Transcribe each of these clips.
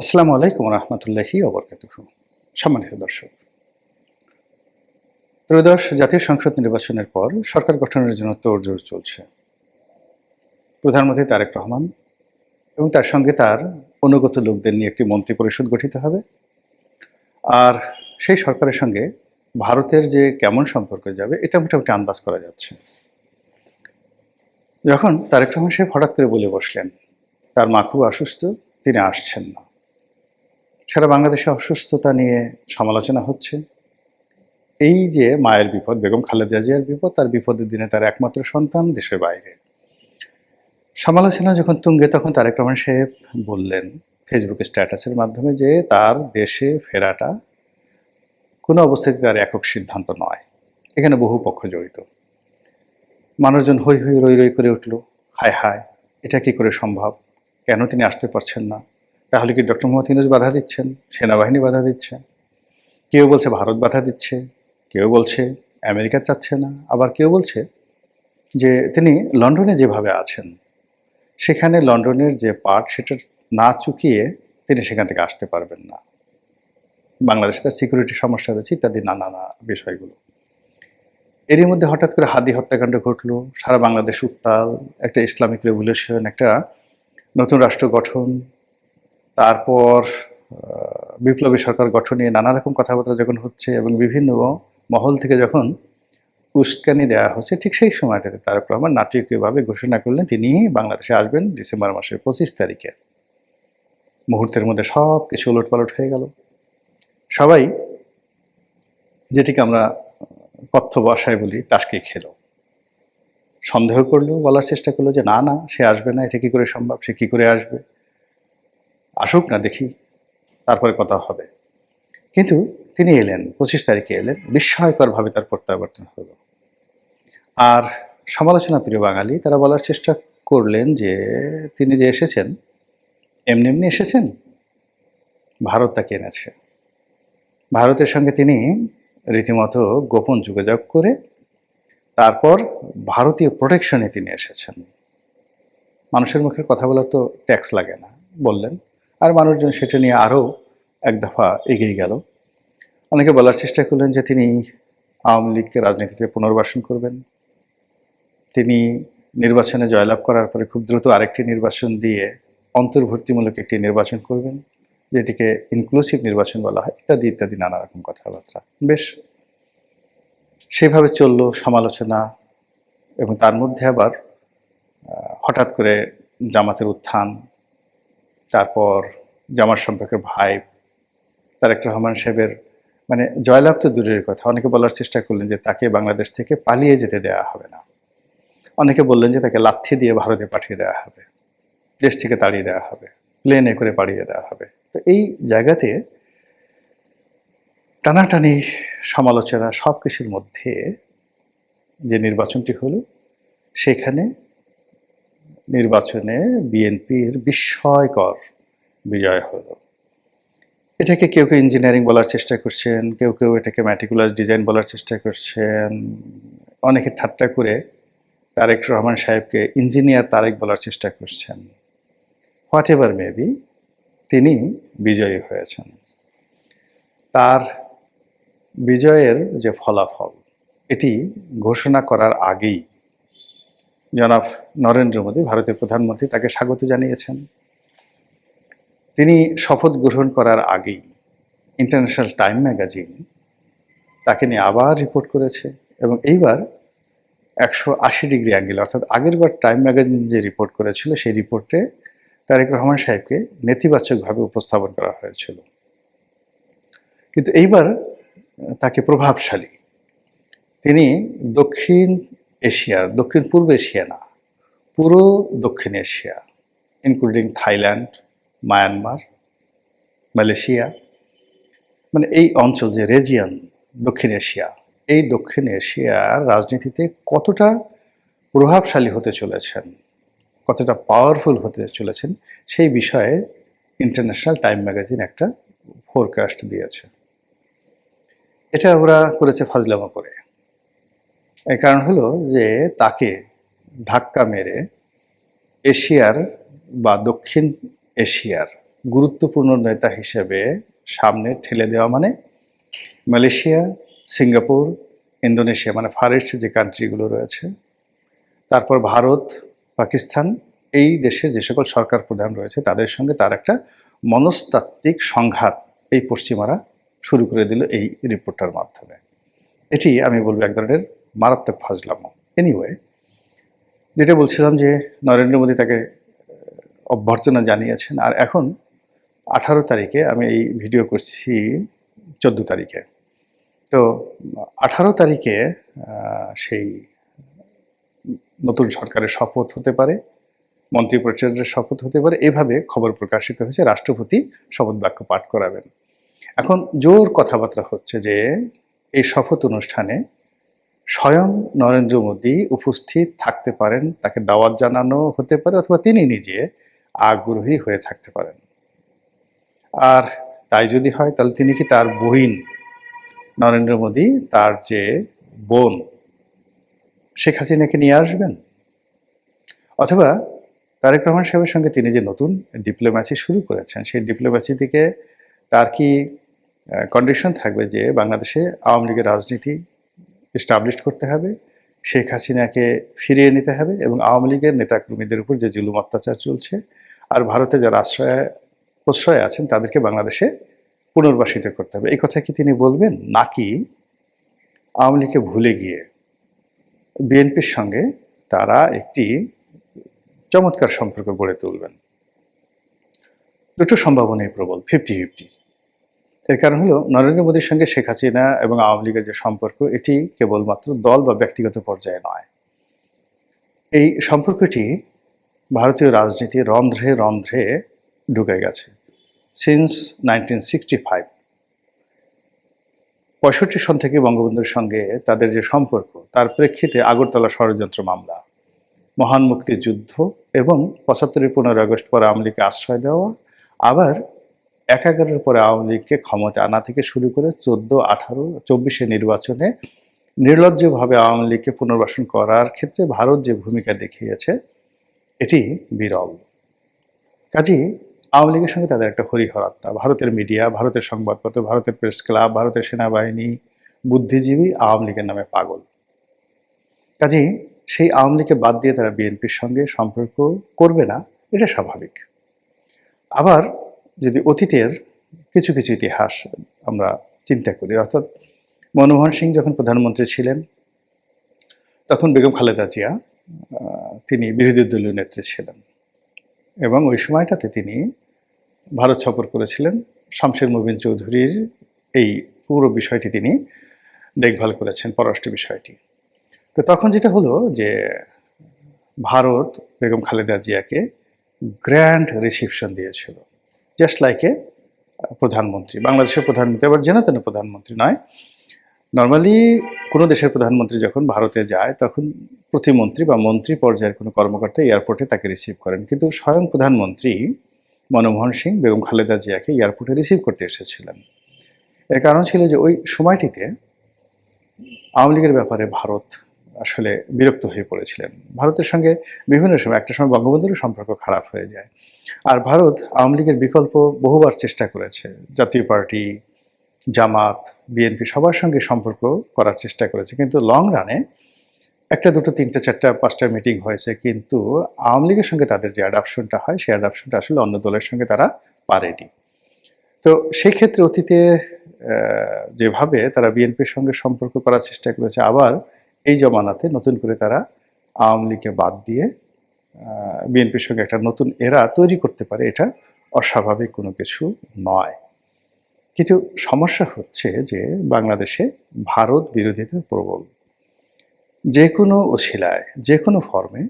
আসসালামু আলাইকুম রহমতুল্লাহি ওবরকাতুহু। সম্মানিত দর্শক, ত্রয়োদশ জাতীয় সংসদ নির্বাচনের পর সরকার গঠনের জন্য তোড়জোড় চলছে। প্রধানমন্ত্রী তারেক রহমান এবং তার সঙ্গে তার অনুগত লোকদের নিয়ে একটি মন্ত্রী পরিষদ গঠিত হবে। আর সেই সরকারের সঙ্গে ভারতের যে কেমন সম্পর্ক যাবে এটা মোটামুটি আন্দাজ করা যাচ্ছে। যখন তারেক রহমান সাহেব হঠাৎ করে বলে বসলেন তার মা খুব অসুস্থ, তিনি আসছেন না, সারা বাংলাদেশে অসুস্থতা নিয়ে সমালোচনা হচ্ছে। এই যে মায়ের বিপদ, বেগম খালেদা জিয়ার বিপদ, তার বিপদের দিনে তার একমাত্র সন্তান দেশের বাইরে, সমালোচনা যখন তুঙ্গে, তখন তারেক রহমান সাহেব বললেন ফেসবুকে স্ট্যাটাসের মাধ্যমে যে তার দেশে ফেরাটা কোনো অবস্থাতে তার একক সিদ্ধান্ত নয়, এখানে বহু পক্ষ জড়িত। মানুষজন হৈ হৈ রই রই করে উঠল, হায় হায়, এটা কি করে সম্ভব, কেন তিনি আসতে পারছেন না? তাহলে কি ডক্টর মোহাম্মদ ইউনূস বাধা দিচ্ছেন, সেনাবাহিনী বাধা দিচ্ছে? কেউ বলছে ভারত বাধা দিচ্ছে, কেউ বলছে আমেরিকা চাচ্ছে না, আবার কেউ বলছে যে তিনি লন্ডনে যেভাবে আছেন সেখানে লন্ডনের যে পার্ট সেটা না চুকিয়ে তিনি সেখান থেকে আসতে পারবেন না, বাংলাদেশে তার সিকিউরিটি সমস্যা রয়েছে ইত্যাদি নানা বিষয়গুলো। এরই মধ্যে হঠাৎ করে হাদি হত্যাকাণ্ড ঘটলো, সারা বাংলাদেশ উত্তাল, একটা ইসলামিক রেভলিউশন, একটা নতুন রাষ্ট্র গঠন, তারপর বিপ্লবী সরকার গঠন নিয়ে নানা রকম কথাবার্তা যখন হচ্ছে এবং বিভিন্ন মহল থেকে যখন উস্কানি দেওয়া হচ্ছে, ঠিক সেই সময়টাতে তারেক রহমান নাটকীয়ভাবে ঘোষণা করলেন তিনি বাংলাদেশে আসবেন ডিসেম্বর মাসের 25 তারিখে। মুহূর্তের মধ্যে সব কিছু ওলটপালট হয়ে গেল। সবাই, যেটিকে আমরা কথ্য ভাষায় বলি, টাসকি খেলো। সন্দেহ করলো, বলার চেষ্টা করলো যে না না, সে আসবে না, এটা কি করে সম্ভব, সে কি করে আসবে, আসুক না দেখি, তারপরে কথা হবে। কিন্তু তিনি এলেন, 25 তারিখে এলেন, বিস্ময়করভাবে তার প্রত্যাবর্তন হলো। আর সমালোচনা প্রিয় বাঙালি তারা বলার চেষ্টা করলেন যে তিনি যে এসেছেন এমনি এমনি এসেছেন, ভারত তাকে এনেছে। ভারতের সঙ্গে তিনি রীতিমতো গোপন যোগাযোগ করে তারপর ভারতীয় প্রোটেকশনে তিনি এসেছেন। মানুষের মুখের কথা বলার তো ট্যাক্স লাগে না বললেন, আর মানুষজন সেটা নিয়ে আরও এক দফা এগিয়ে গেল। অনেকে বলার চেষ্টা করলেন যে তিনি আওয়ামী লীগকে রাজনীতিতে পুনর্বাসন করবেন, তিনি নির্বাচনে জয়লাভ করার পরে খুব দ্রুত আরেকটি নির্বাচন দিয়ে অন্তর্ভুক্তিমূলক একটি নির্বাচন করবেন, যেটিকে ইনক্লুসিভ নির্বাচন বলা হয়, ইত্যাদি ইত্যাদি নানা রকম কথাবার্তা। বেশ সেভাবে চলল সমালোচনা। এবং তার মধ্যে আবার হঠাৎ করে জামাতের উত্থান, তারপর জামাত সম্পর্কের ভাই তারেক রহমান সাহেবের মানে জয়লাভ তো দূরের কথা, অনেকে বলার চেষ্টা করলেন যে তাকে বাংলাদেশ থেকে পালিয়ে যেতে দেওয়া হবে না, অনেকে বললেন যে তাকে লাথি দিয়ে ভারতে পাঠিয়ে দেওয়া হবে, দেশ থেকে তাড়িয়ে দেওয়া হবে, প্লেনে করে পাঠিয়ে দেওয়া হবে। তো এই জায়গাতে টানাটানি, সমালোচনা সব কিছুর মধ্যে যে নির্বাচনটি হলো, সেখানে নির্বাচনে বিএনপির বিস্ময়কর বিজয় হলো। এটাকে কেউ কেউ ইঞ্জিনিয়ারিং বলার চেষ্টা করছেন, কেউ কেউ এটাকে ম্যাটিকুলাস ডিজাইন বলার চেষ্টা করছেন, অনেকে ঠাট্টা করে তারেক রহমান সাহেবকে ইঞ্জিনিয়ার তারেক বলার চেষ্টা করছেন। হোয়াট এভার মেবি, তিনি বিজয়ী হয়েছেন। তার বিজয়ের যে ফলাফল, এটি ঘোষণা করার আগেই জনাব নরেন্দ্র মোদী, ভারতের প্রধানমন্ত্রী, তাকে স্বাগত জানিয়েছেন। তিনি শপথ গ্রহণ করার আগেই ইন্টারন্যাশনাল টাইম ম্যাগাজিন তাকে নিয়ে আবার রিপোর্ট করেছে, এবং এইবার 180 ডিগ্রি অ্যাঙ্গেল, অর্থাৎ আগেরবার টাইম ম্যাগাজিন যে রিপোর্ট করেছিল সেই রিপোর্টে তারেক রহমান সাহেবকে নেতিবাচকভাবে উপস্থাপন করা হয়েছিল। কিন্তু এইবার তাকে প্রভাবশালী, তিনি দক্ষিণ এশিয়ার, দক্ষিণ পূর্ব এশিয়া না, পুরো দক্ষিণ Asia including Thailand, Myanmar, Malaysia, মানে এই অঞ্চল যে রেজিয়ন দক্ষিণ এশিয়া, এই দক্ষিণ এশিয়ার রাজনীতিতে কতটা প্রভাবশালী হতে চলেছেন, কতটা পাওয়ারফুল হতে চলেছেন, সেই বিষয়ে ইন্টারন্যাশনাল টাইম ম্যাগাজিন একটা ফোরকাস্ট দিয়েছে। এটা ওরা করেছে ফাজলামো করে। এর কারণ হলো যে তাকে ধাক্কা মেরে এশিয়ার বা দক্ষিণ এশিয়ার গুরুত্বপূর্ণ নেতা হিসেবে সামনে ঠেলে দেওয়া মানে মালয়েশিয়া, সিঙ্গাপুর, ইন্দোনেশিয়া মানে ফার ইস্ট যে কান্ট্রিগুলো রয়েছে, তারপর ভারত, পাকিস্তান, এই দেশে যে সকল সরকার প্রধান রয়েছে তাদের সঙ্গে তার একটা মনস্তাত্ত্বিক সংঘাত এই পশ্চিমারা শুরু করে দিল এই রিপোর্টটার মাধ্যমে। এটি আমি বলবো এক ধরনের মারাত্মক ফাজলামো। এনিওয়ে, যেটা বলছিলাম যে নরেন্দ্র মোদী তাকে অভ্যর্থনা জানিয়েছেন, আর এখন 18 তারিখে, আমি এই ভিডিও করছি 14 তারিখে, তো 18 তারিখে সেই নতুন সরকারের শপথ হতে পারে, মন্ত্রিপরিষদের শপথ হতে পারে, এভাবে খবর প্রকাশিত হয়েছে। রাষ্ট্রপতি শপথ বাক্য পাঠ করাবেন। এখন জোর কথাবার্তা হচ্ছে যে এই শপথ অনুষ্ঠানে স্বয়ং নরেন্দ্র মোদী উপস্থিত থাকতে পারেন, তাকে দাওয়াত জানানো হতে পারে, অথবা তিনি নিজে আগ্রহী হয়ে থাকতে পারেন। আর তাই যদি হয় তাহলে তিনি কি তার বহিন নরেন্দ্র মোদী, তার যে বোন শেখ হাসিনাকে নিয়ে আসবেন? অথবা তারেক রহমান সাহেবের সঙ্গে তিনি যে নতুন ডিপ্লোম্যাসি শুরু করেছেন, সেই ডিপ্লোম্যাসি থেকে তার কি কন্ডিশন থাকবে যে বাংলাদেশে আওয়ামী লীগের রাজনীতি এস্টাবলিশ করতে হবে, শেখ হাসিনাকে ফিরিয়ে নিতে হবে, এবং আওয়ামী লীগের নেতাকর্মীদের উপর যে জুলুম অত্যাচার চলছে আর ভারতে যারা প্রশ্রয়ে আছেন তাদেরকে বাংলাদেশে পুনর্বাসিত করতে হবে, এই কথা কি তিনি বলবেন? নাকি আওয়ামী লীগকে ভুলে গিয়ে বিএনপির সঙ্গে তারা একটি চমৎকার সম্পর্ক গড়ে তুলবেন? দুটো সম্ভাবনাই প্রবল, 50-50। এর কারণ হলো নরেন্দ্র মোদীর সঙ্গে শেখ হাসিনা এবং আওয়ামী লীগের যে সম্পর্ক, এটি কেবলমাত্র দল বা ব্যক্তিগত পর্যায়ে নয়। এই সম্পর্কটি ভারতীয় রাজনীতির রন্ধ্রে রন্ধ্রে ঢুকে গেছে সিন্স 1965। 65 সন থেকে বঙ্গবন্ধুর সঙ্গে তাদের যে সম্পর্ক, তার প্রেক্ষিতে আগরতলা ষড়যন্ত্র মামলা, মহান মুক্তিযুদ্ধ এবং 75-এর 15 আগস্ট পরে আওয়ামী লীগকে আশ্রয় দেওয়া, আবার 11-এর পরে আওয়ামী লীগকে ক্ষমতা আনা থেকে শুরু করে 14, 18, 24-এ নির্বাচনে নির্লজ্জভাবে আওয়ামী লীগকে পুনর্বাসন করার ক্ষেত্রে ভারত যে ভূমিকা দেখিয়েছে এটি বিরল। কাজেই আওয়ামী লীগের সঙ্গে তাদের একটা হরিহরাত্মা। ভারতের মিডিয়া, ভারতের সংবাদপত্র, ভারতের প্রেস ক্লাব, ভারতের সেনাবাহিনী, বুদ্ধিজীবী আওয়ামী লীগের নামে পাগল। কাজেই সেই আওয়ামী লীগকে বাদ দিয়ে তারা বিএনপির সঙ্গে সম্পর্ক করবে না, এটা স্বাভাবিক। আবার যদি অতীতের কিছু কিছু ইতিহাস আমরা চিন্তা করি, অর্থাৎ মনমোহন সিং যখন প্রধানমন্ত্রী ছিলেন তখন বেগম খালেদা জিয়া তিনি বিরোধী দলীয় নেত্রী ছিলেন, এবং ওই সময়টাতে তিনি ভারত সফর করেছিলেন। শামসের মুবিন চৌধুরীর এই পুরো বিষয়টি তিনি দেখভাল করেছেন, পররাষ্ট্র বিষয়টি। তো তখন যেটা হলো যে ভারত বেগম খালেদা জিয়াকে গ্র্যান্ড রিসিপশন দিয়েছিল, জাস্ট লাইক এ প্রধানমন্ত্রী। বাংলাদেশের প্রধানমন্ত্রী আবার যেন তেন প্রধানমন্ত্রী নয়। নর্মালি কোনো দেশের প্রধানমন্ত্রী যখন ভারতে যায় তখন প্রতিমন্ত্রী বা মন্ত্রী পর্যায়ের কোনো কর্মকর্তা এয়ারপোর্টে তাকে রিসিভ করেন, কিন্তু স্বয়ং প্রধানমন্ত্রী মনমোহন সিং বেগম খালেদা জিয়াকে এয়ারপোর্টে রিসিভ করতে এসেছিলেন। এর কারণ ছিল যে ওই সময়টিতে আওয়ামী লীগের ব্যাপারে ভারত আসলে বিরক্ত হয়ে পড়েছিলেন। ভারতের সঙ্গে বিভিন্ন সময়, একটা সময় বঙ্গবন্ধুরও সম্পর্ক খারাপ হয়ে যায়। আর ভারত আওয়ামী লীগের বিকল্প বহুবার চেষ্টা করেছে, জাতীয় পার্টি, জামাত, বিএনপি সবার সঙ্গে সম্পর্ক করার চেষ্টা করেছে, কিন্তু লং রানে একটা, দুটো, তিনটা, চারটা, পাঁচটা মিটিং হয়েছে, কিন্তু আওয়ামী লীগের সঙ্গে তাদের যে অ্যাডাপশনটা হয় সেই অ্যাডাপশনটা আসলে অন্য দলের সঙ্গে তারা পারেনি। তো সেই ক্ষেত্রে অতীতে যেভাবে তারা বিএনপির সঙ্গে সম্পর্ক করার চেষ্টা করেছে, আবার এই জমানাতে নতুন করে তারা আওয়ামী লীগকে বাদ দিয়ে বিএনপির সঙ্গে একটা নতুন এরা তৈরি করতে পারে, এটা অস্বাভাবিক কোনো কিছু নয়। কিন্তু সমস্যা হচ্ছে যে বাংলাদেশে ভারত বিরোধিতা প্রবল। যে কোনো অছিলায়, যে কোনো ফর্মে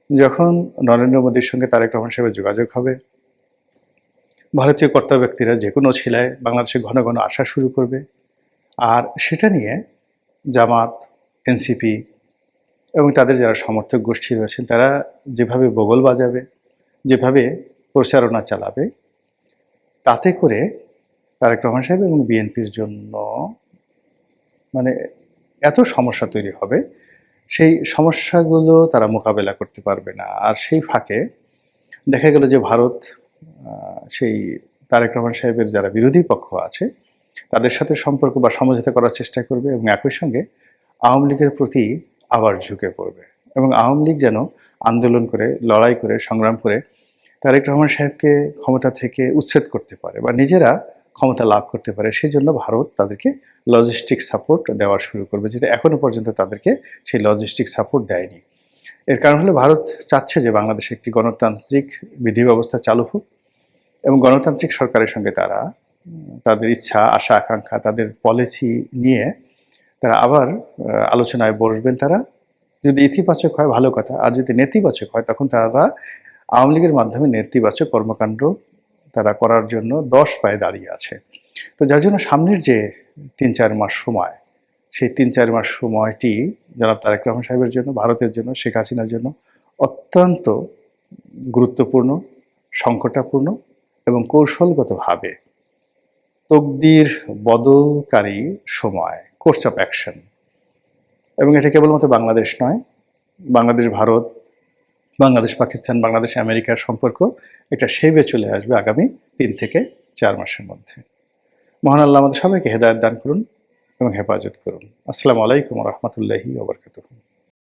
যখন নরেন্দ্র মোদীর সঙ্গে তারেক রহমান সাহেবের যোগাযোগ হবে, ভারতীয় কর্তা ব্যক্তিরা যে কোনো অছিলায় বাংলাদেশে ঘন ঘন আসা শুরু করবে, আর সেটা নিয়ে জামাত, এনসিপি এবং তাদের যারা সমর্থক গোষ্ঠী রয়েছেন তারা যেভাবে বগল বাজাবে, যেভাবে প্রচারণা চালাবে, তাতে করে তারেক রহমান সাহেব এবং বিএনপির জন্য মানে এত সমস্যা তৈরি হবে, সেই সমস্যাগুলো তারা মোকাবেলা করতে পারবে না। আর সেই ফাঁকে দেখা গেল যে ভারত সেই তারেক রহমান সাহেবের যারা বিরোধী পক্ষ আছে তাদের সাথে সম্পর্ক বা সমঝোতা করার চেষ্টা করবে এবং একই সঙ্গে আওয়ামী লীগের প্রতি আবার ঝুঁকে পড়বে এবং আওয়ামী লীগ যেন আন্দোলন করে, লড়াই করে, সংগ্রাম করে তারেক রহমান সাহেবকে ক্ষমতা থেকে উচ্ছেদ করতে পারে বা নিজেরা ক্ষমতা লাভ করতে পারে। সেজন্য ভারত তাদেরকে লজিস্টিক সাপোর্ট দেওয়া শুরু করবে, যেটা এখনো পর্যন্ত তাদেরকে সেই লজিস্টিক সাপোর্ট দেয়নি। এর কারণ হলো ভারত চাচ্ছে যে বাংলাদেশে একটি গণতান্ত্রিক বিধি ব্যবস্থা চালু হোক এবং গণতান্ত্রিক সরকারের সঙ্গে তারা তাদের ইচ্ছা, আশা, আকাঙ্ক্ষা, তাদের পলিসি নিয়ে তারা আবার আলোচনায় বসবেন তারা। যদি ইতিবাচক হয় ভালো কথা, আর যদি নেতিবাচক হয় তখন তারা আওয়ামী লীগের মাধ্যমে নেতিবাচক কর্মকাণ্ড তারা করার জন্য ১০ পায়ে দাঁড়িয়ে আছে। তো যার জন্য সামনের যে ৩-৪ মাস সময়, সেই ৩-৪ মাস সময়টি জনাব তারেক রহমান সাহেবের জন্য, ভারতের জন্য, শেখ হাসিনার জন্য অত্যন্ত গুরুত্বপূর্ণ, সংকটাপূর্ণ এবং কৌশলগতভাবে তকদির বদলকারী সময়, কোর্স অফ অ্যাকশন। এবং এটা কেবলমাত্র বাংলাদেশ নয়, বাংলাদেশ ভারত, বাংলাদেশ পাকিস্তান, বাংলাদেশ আমেরিকার সম্পর্ক একটা শেইবে চলে আসবে আগামী ৩ থেকে ৪ মাসের মধ্যে। মহান আল্লাহ আমাদের সবাইকে হেদায়েত দান করুন এবং হেফাজত করুন। আসসালামু আলাইকুম ওয়া রাহমাতুল্লাহি ওয়া বারাকাতুহু।